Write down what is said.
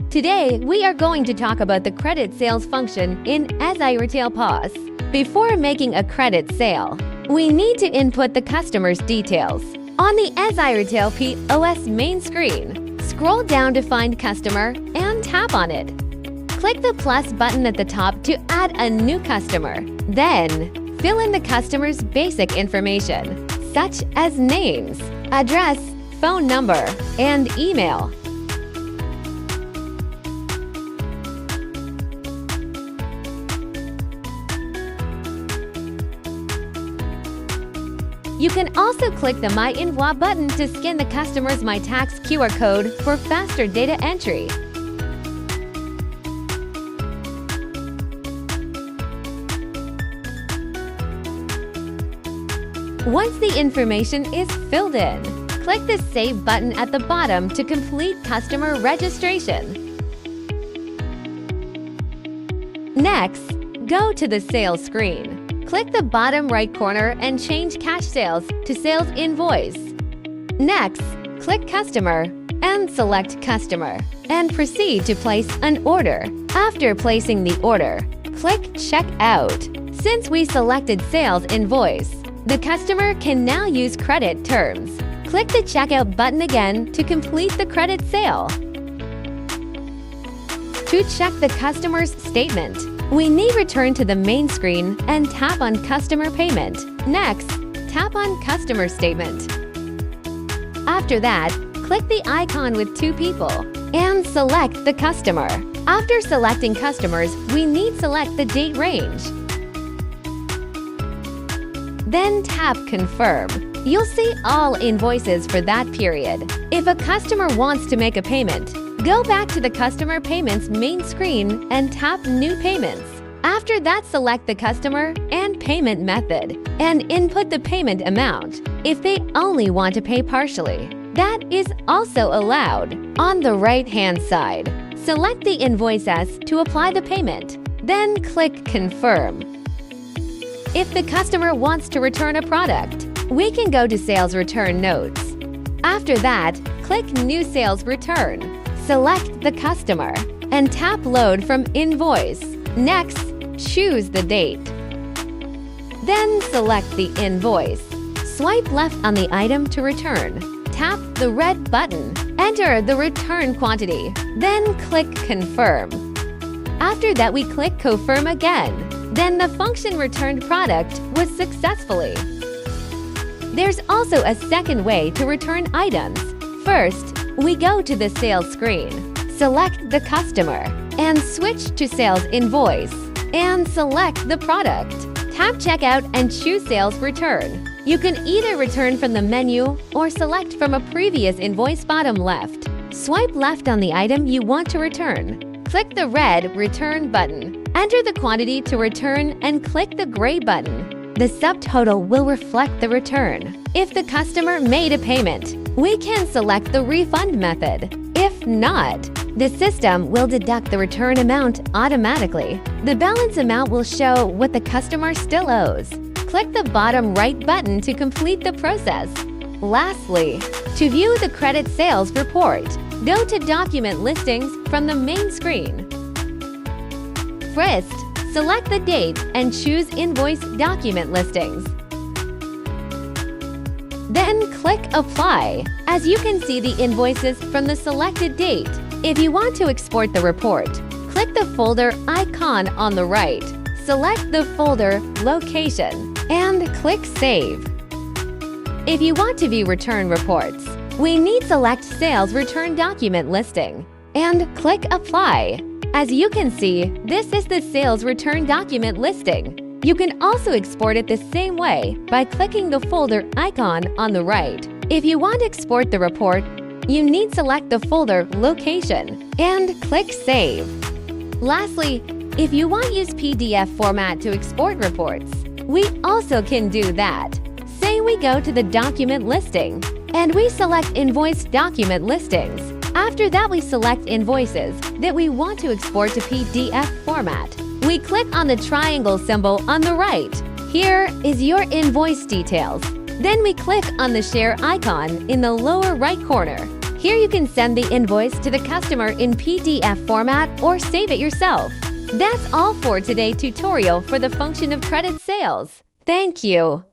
Today, we are going to talk about the credit sales function in EzyRetail POS. Before making a credit sale, we need to input the customer's details. On the EzyRetail POS main screen, scroll down to find customer and tap on it. Click the plus button at the top to add a new customer. Then, fill in the customer's basic information, such as names, address, phone number, and email. You can also click the My Invoice button to scan the customer's My Tax QR code for faster data entry. Once the information is filled in, click the Save button at the bottom to complete customer registration. Next, go to the sales screen. Click the bottom right corner and change Cash Sales to Sales Invoice. Next, click Customer and select Customer and proceed to place an order. After placing the order, click Checkout. Since we selected Sales Invoice, the customer can now use credit terms. Click the Checkout button again to complete the credit sale. To check the customer's statement, we need return to the main screen and tap on Customer Payment. Next, tap on Customer Statement. After that, click the icon with two people and select the customer. After selecting customers, we need select the date range. Then tap Confirm. You'll see all invoices for that period. If a customer wants to make a payment, go back to the Customer Payments main screen and tap New Payments. After that, select the customer and payment method and input the payment amount. If they only want to pay partially, that is also allowed. On the right-hand side, select the invoice as to apply the payment. Then click Confirm. If the customer wants to return a product, we can go to Sales Return Notes. After that, click New Sales Return. Select the customer and tap Load from Invoice. Next, choose the date. Then select the invoice. Swipe left on the item to return. Tap the red button. Enter the return quantity. Then click Confirm. After that, we click Confirm again. Then the function returned product was successfully. There's also a second way to return items. First, we go to the sales screen, select the customer, and switch to Sales Invoice, and select the product. Tap Checkout and choose Sales Return. You can either return from the menu or select from a previous invoice bottom left. Swipe left on the item you want to return. Click the red Return button. Enter the quantity to return and click the gray button. The subtotal will reflect the return. If the customer made a payment, we can select the refund method. If not, the system will deduct the return amount automatically. The balance amount will show what the customer still owes. Click the bottom right button to complete the process. Lastly, to view the credit sales report, go to Document Listings from the main screen. First, select the date and choose Invoice Document Listings. Then click Apply. As you can see the invoices from the selected date. If you want to export the report, click the folder icon on the right. Select the folder location and click Save. If you want to view return reports, we need select Sales Return Document Listing and click Apply. As you can see, this is the Sales Return Document Listing. You can also export it the same way by clicking the folder icon on the right. If you want to export the report, you need select the folder location and click Save. Lastly, if you want to use PDF format to export reports, we also can do that. Say we go to the document listing and we select Invoice Document Listings. After that, we select invoices that we want to export to PDF format. We click on the triangle symbol on the right. Here is your invoice details. Then we click on the share icon in the lower right corner. Here you can send the invoice to the customer in PDF format or save it yourself. That's all for today's tutorial for the function of credit sales. Thank you.